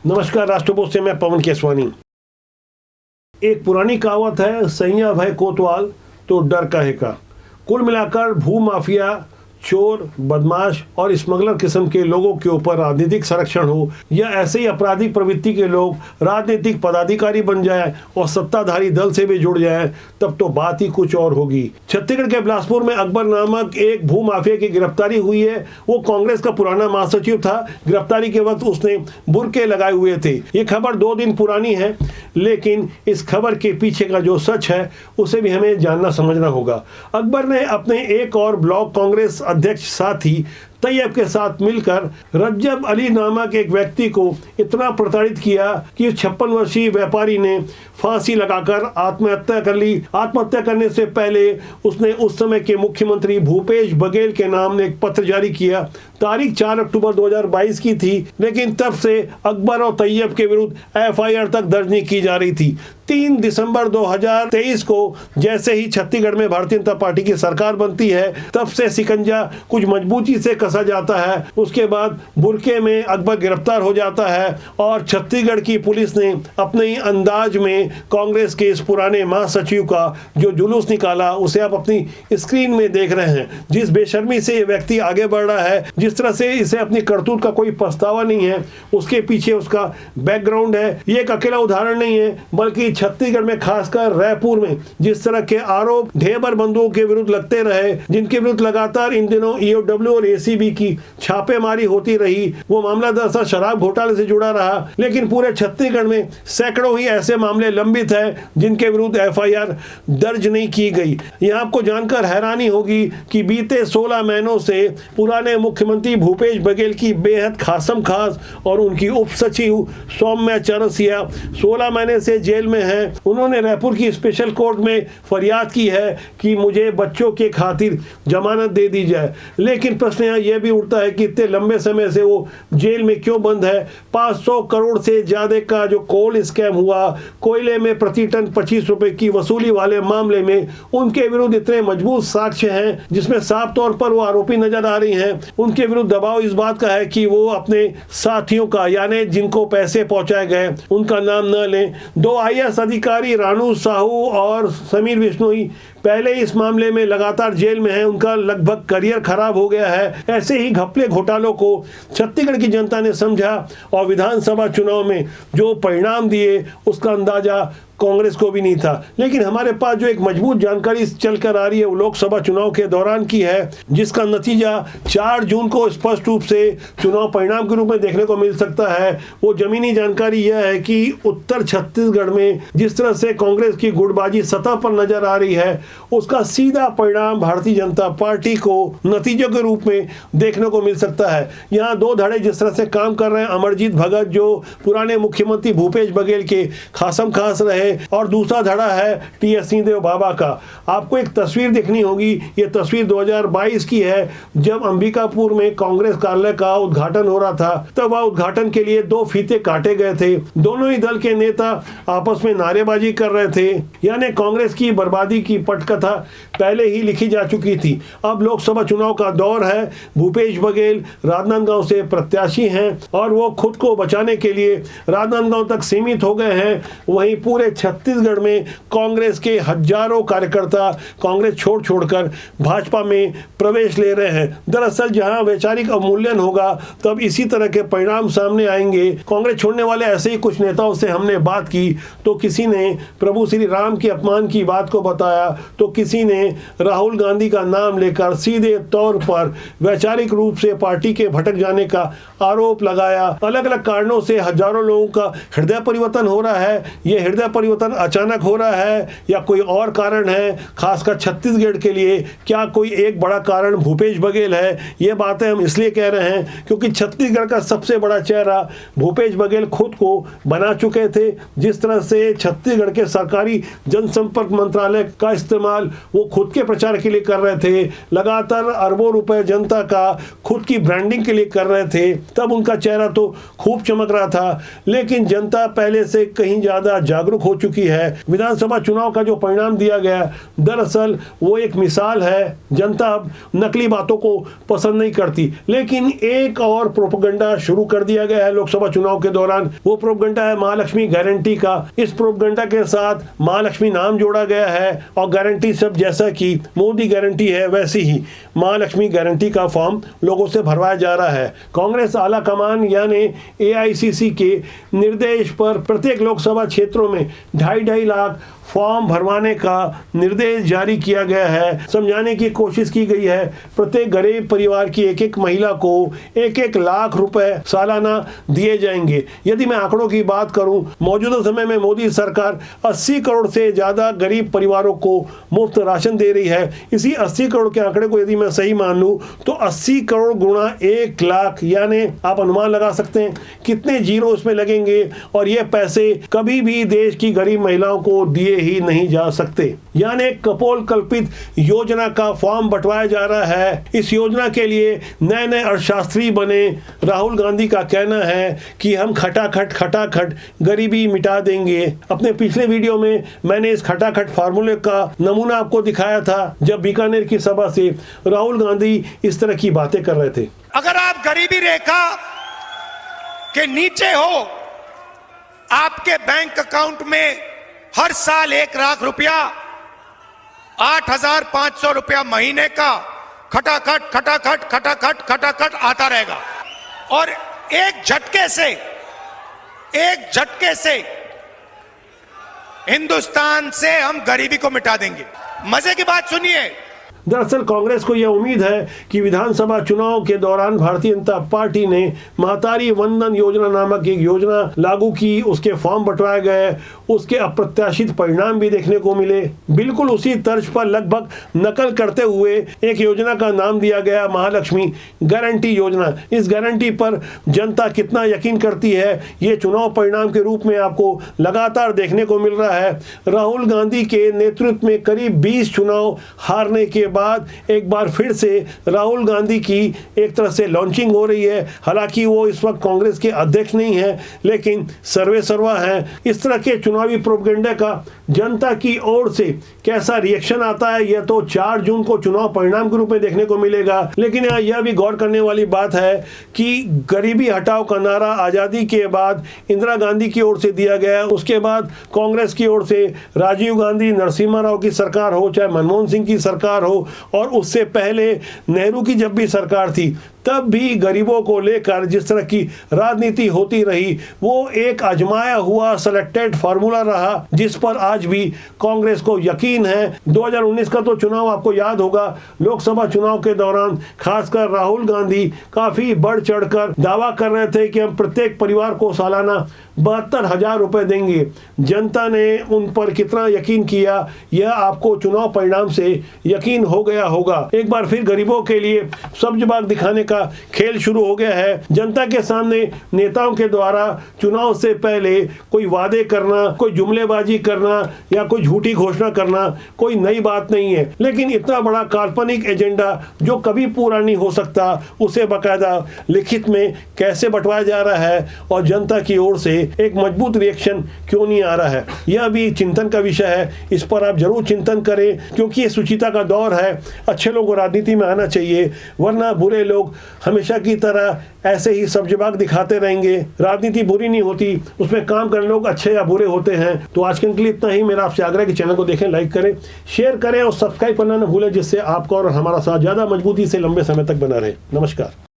नमस्कार, राष्ट्रपोस्ट से मैं पवन केसवानी। एक पुरानी कहावत है, सैया भय कोतवाल तो डर काहे का। कुल मिलाकर भू माफिया, चोर, बदमाश और स्मगलर किस्म के लोगों के ऊपर राजनीतिक संरक्षण हो या ऐसे ही आपराधिक प्रवृत्ति के लोग राजनीतिक पदाधिकारी बन जाए और सत्ताधारी दल से भी जुड़ जाए, तब तो बात ही कुछ और होगी। छत्तीसगढ़ के बिलासपुर में अकबर नामक एक भू माफिया की गिरफ्तारी हुई है। वो कांग्रेस का पुराना महासचिव था। गिरफ्तारी के वक्त उसने बुर्के लगाए हुए थे। ये खबर 2 दिन पुरानी है, लेकिन इस खबर के पीछे का जो सच है उसे भी हमें जानना समझना होगा। अकबर ने अपने एक और ब्लॉक कांग्रेस अध्यक्ष साथी तैयब के साथ मिलकर रज्जब अली नामक एक व्यक्ति को इतना प्रताड़ित किया कि 56 वर्षीय व्यापारी ने फांसी लगाकर आत्महत्या कर ली। आत्महत्या करने से पहले उसने उस समय के मुख्यमंत्री भूपेश बघेल के नाम ने एक पत्र जारी किया। तारीख 4 अक्टूबर 2022 की थी, लेकिन तब से अकबर और तैयब के विरुद्ध एफआईआर तक दर्ज नहीं की जा रही थी। 3 दिसंबर 2023 को जैसे ही छत्तीसगढ़ में भारतीय जनता पार्टी की सरकार बनती है, तब से शिकंजा कुछ मजबूती से कसा जाता है। उसके बाद बुरके में अकबर गिरफ्तार हो जाता है और छत्तीसगढ़ की पुलिस ने अपने ही अंदाज में कांग्रेस के इस पुराने महासचिव का जो जुलूस निकाला, उसे आप अपनी स्क्रीन में देख रहे हैं। जिस बेशर्मी से ये व्यक्ति आगे बढ़ रहा है, जिस तरह से इसे अपनी करतूत का कोई पछतावा नहीं है, उसके पीछे उसका बैकग्राउंड है। ये एक अकेला उदाहरण नहीं है, बल्कि छत्तीसगढ़ में खासकर रायपुर में जिस तरह के आरोप ढेबर बंधुओं के विरुद्ध लगते रहे, जिनके विरुद्ध लगातार इन दिनों ईओडब्ल्यू और एसीबी की छापेमारी होती रही, वो मामला दरअसल शराब घोटाले से जुड़ा रहा। लेकिन पूरे छत्तीसगढ़ में सैकड़ों ही ऐसे मामले लंबित है जिनके विरुद्ध एफआईआर दर्ज नहीं की गई। यहाँ आपको जानकर हैरानी होगी कि बीते 16 महीनों से पुराने मुख्यमंत्री भूपेश बघेल की बेहद खासम खास और उनकी उप सचिव सौम्या चरसिया 16 महीने से जेल में हैं। उन्होंने रायपुर की स्पेशल कोर्ट में फरियाद की है कि मुझे बच्चों के खातिर जमानत दे दी जाए। लेकिन प्रश्न यहाँ यह भी उठता है कि इतने लंबे समय से वो जेल में क्यों बंद है। 500 करोड़ से ज्यादा का जो कोल स्कैम हुआ, कोयले में प्रति टन 25 रुपए की वसूली वाले मामले में उनके विरुद्ध इतने मजबूत साक्ष्य हैं, जिसमें साफ तौर पर वो आरोपी नजर आ रही हैं। उनके विरुद्ध दबाव इस बात का है कि वो अपने साथियों का, यानी जिनको पैसे पहुंचाए गए, उनका नाम न लें। 2 आईएएस अधिकारी रानू साहू और समीर बिश्नोई पहले इस मामले में लगातार जेल में हैं। उनका लगभग करियर खराब हो गया है। ऐसे ही घपले घोटालों को छत्तीसगढ़ की जनता ने समझा और विधानसभा चुनाव में जो परिणाम दिए उसका अंदाजा कांग्रेस को भी नहीं था। लेकिन हमारे पास जो एक मजबूत जानकारी चल कर आ रही है वो लोकसभा चुनाव के दौरान की है, जिसका नतीजा 4 जून को स्पष्ट रूप से चुनाव परिणाम के रूप में देखने को मिल सकता है। वो जमीनी जानकारी यह है कि उत्तर छत्तीसगढ़ में जिस तरह से कांग्रेस की गुटबाजी सतह पर नजर आ रही है, उसका सीधा परिणाम भारतीय जनता पार्टी को नतीजों के रूप में देखने को मिल सकता है। यहाँ 2 धड़े जिस तरह से काम कर रहे हैं, अमरजीत भगत जो पुराने मुख्यमंत्री भूपेश बघेल के खासम खास रहे, और दूसरा धड़ा है टीएस सिंहदेव बाबा का। आपको एक तस्वीर देखनी होगी। ये तस्वीर 2022 की है, जब अंबिकापुर में कांग्रेस कार्यालय का उद्घाटन हो रहा था। तब वह उद्घाटन के लिए 2 फीते काटे गए थे। दोनों ही दल के नेता आपस में नारेबाजी कर रहे थे, यानी कांग्रेस की बर्बादी की पटकथा पहले ही लिखी जा चुकी थी। अब लोकसभा चुनाव का दौर है। भूपेश बघेल राजनांदगांव से प्रत्याशी हैं और वो खुद को बचाने के लिए राजनांदगांव तक सीमित हो गए हैं। वहीं पूरे छत्तीसगढ़ में कांग्रेस के हजारों कार्यकर्ता कांग्रेस छोड़कर भाजपा में प्रवेश ले रहे हैं। दरअसल जहां वैचारिक अवमूल्यन होगा, तब इसी तरह के परिणाम सामने आएंगे। कांग्रेस छोड़ने वाले ऐसे ही कुछ नेताओं से हमने बात की, तो किसी ने प्रभु श्री राम के अपमान की बात को बताया, तो किसी ने राहुल गांधी का नाम लेकर सीधे तौर पर वैचारिक रूप से पार्टी के भटक जाने का आरोप लगाया। अलग अलग कारणों से हजारों लोगों का हृदय परिवर्तन हो रहा है। यह हृदय परिवर्तन अचानक हो रहा है या कोई और कारण है? खासकर छत्तीसगढ़ के लिए क्या कोई एक बड़ा कारण भूपेश बघेल है? ये बातें हम इसलिए कह रहे हैं क्योंकि छत्तीसगढ़ का सबसे बड़ा चेहरा भूपेश बघेल खुद को बना चुके थे। जिस तरह से छत्तीसगढ़ के सरकारी जनसंपर्क मंत्रालय का इस्तेमाल वो खुद के प्रचार के लिए कर रहे थे, लगातार अरबों रुपए जनता का खुद की ब्रांडिंग के लिए कर रहे थे, तब उनका चेहरा तो खूब चमक रहा था। लेकिन जनता पहले से कहीं ज्यादा जागरूक हो हो चुकी है। विधानसभा चुनाव का जो परिणाम दिया गया दरअसल वो एक मिसाल है। जनता अब नकली बातों को पसंद नहीं करती, लेकिन एक और प्रोपेगेंडा शुरू कर दिया गया है लोकसभा चुनाव के दौरान। वो प्रोपेगेंडा है महालक्ष्मी गारंटी का। इस प्रोपेगेंडा के साथ महालक्ष्मी नाम जोड़ा गया है और गारंटी सब जैसा कि मोदी गारंटी है वैसी ही महालक्ष्मी गारंटी का फॉर्म लोगों से भरवाया जा रहा है। कांग्रेस आला कमान यानी AICC के निर्देश पर प्रत्येक लोकसभा क्षेत्रों में 2.5 लाख फॉर्म भरवाने का निर्देश जारी किया गया है। समझाने की कोशिश की गई है प्रत्येक गरीब परिवार की एक महिला को 1 लाख रुपए सालाना दिए जाएंगे। यदि मैं आंकड़ों की बात करूं, मौजूदा समय में मोदी सरकार 80 करोड़ से ज्यादा गरीब परिवारों को मुफ्त राशन दे रही है। इसी 80 करोड़ के आंकड़े को यदि मैं सही मान लूं तो 80 करोड़ गुणा 1 लाख, यानी आप अनुमान लगा सकते हैं कितने जीरो उसमें लगेंगे और ये पैसे कभी भी देश की गरीब महिलाओं को दिए ही नहीं जा सकते। यानी कपोल कल्पित योजना का फॉर्म बंटवाया जा रहा है। इस योजना के लिए नए अर्थशास्त्री बने राहुल गांधी का कहना है कि हम खटाखट गरीबी मिटा देंगे। अपने पिछले वीडियो में मैंने इस खटाखट फार्मूले का नमूना आपको दिखाया था जब बीकानेर की सभा से राहुल गांधी इस तरह की बातें कर रहे थे। अगर आप गरीबी रेखा के नीचे हो, आपके बैंक अकाउंट में हर साल 1 लाख रुपया, 8,500 रुपया महीने का खटाखट आता रहेगा और एक झटके से हिंदुस्तान से हम गरीबी को मिटा देंगे। मजे की बात सुनिए। दरअसल कांग्रेस को यह उम्मीद है कि विधानसभा चुनाव के दौरान भारतीय जनता पार्टी ने महतारी वंदन योजना नामक एक योजना लागू की, उसके फॉर्म बंटवाए गए, उसके अप्रत्याशित परिणाम भी देखने को मिले। बिल्कुल उसी तर्ज पर लगभग नकल करते हुए एक योजना का नाम दिया गया महालक्ष्मी गारंटी योजना। इस गारंटी पर जनता कितना यकीन करती है ये चुनाव परिणाम के रूप में आपको लगातार देखने को मिल रहा है। राहुल गांधी के नेतृत्व में करीब 20 चुनाव हारने के बाद एक बार फिर से राहुल गांधी की एक तरह से लॉन्चिंग हो रही है। हालांकि वो इस वक्त कांग्रेस के अध्यक्ष नहीं है, लेकिन सर्वे सर्वा है। इस तरह के चुनावी प्रोपेगेंडा का जनता की ओर से कैसा रिएक्शन आता है यह तो 4 जून को चुनाव परिणाम के रूप में देखने को मिलेगा। लेकिन यहाँ यह भी गौर करने वाली बात है कि गरीबी हटाओ का नारा आजादी के बाद इंदिरा गांधी की ओर से दिया गया, उसके बाद कांग्रेस की ओर से राजीव गांधी, नरसिम्हा राव की सरकार हो, चाहे मनमोहन सिंह की सरकार हो, और उससे पहले नेहरू की जब भी सरकार थी तब भी गरीबों को लेकर जिस तरह की राजनीति होती रही वो एक आजमाया हुआ सेलेक्टेड फार्मूला रहा जिस पर आज भी कांग्रेस को यकीन है। 2019 का तो चुनाव आपको याद होगा, लोकसभा चुनाव के दौरान खासकर राहुल गांधी काफी बढ़ चढ़कर दावा कर रहे थे कि हम प्रत्येक परिवार को सालाना 72,000 रुपए देंगे। जनता ने उन पर कितना यकीन किया यह आपको चुनाव परिणाम से यकीन हो गया होगा। एक बार फिर गरीबों के लिए सब्ज बाग दिखाने का खेल शुरू हो गया है। जनता के सामने नेताओं के द्वारा चुनाव से पहले कोई वादे करना, कोई जुमलेबाजी करना या कोई झूठी घोषणा करना कोई नई बात नहीं है, लेकिन इतना बड़ा काल्पनिक एजेंडा जो कभी पूरा नहीं हो सकता उसे बाकायदा लिखित में कैसे बंटवाया जा रहा है और जनता की ओर से एक मजबूत रिएक्शन क्यों नहीं आ रहा है, यह भी चिंतन का विषय है। इस पर आप जरूर चिंतन करें क्योंकि ये सुचिता का दौर है। अच्छे लोगों को राजनीति में आना चाहिए, वरना बुरे लोग हमेशा की तरह ऐसे ही सब्जबाग दिखाते रहेंगे। राजनीति बुरी नहीं होती, उसमें काम करने लोग अच्छे या बुरे होते हैं। तो आज के लिए इतना ही। मेरा आपसे आग्रह कि चैनल को देखें, लाइक करें, शेयर करें और सब्सक्राइब करना न भूलें, जिससे आपका और हमारा साथ ज्यादा मजबूती से लंबे समय तक बना रहे। नमस्कार।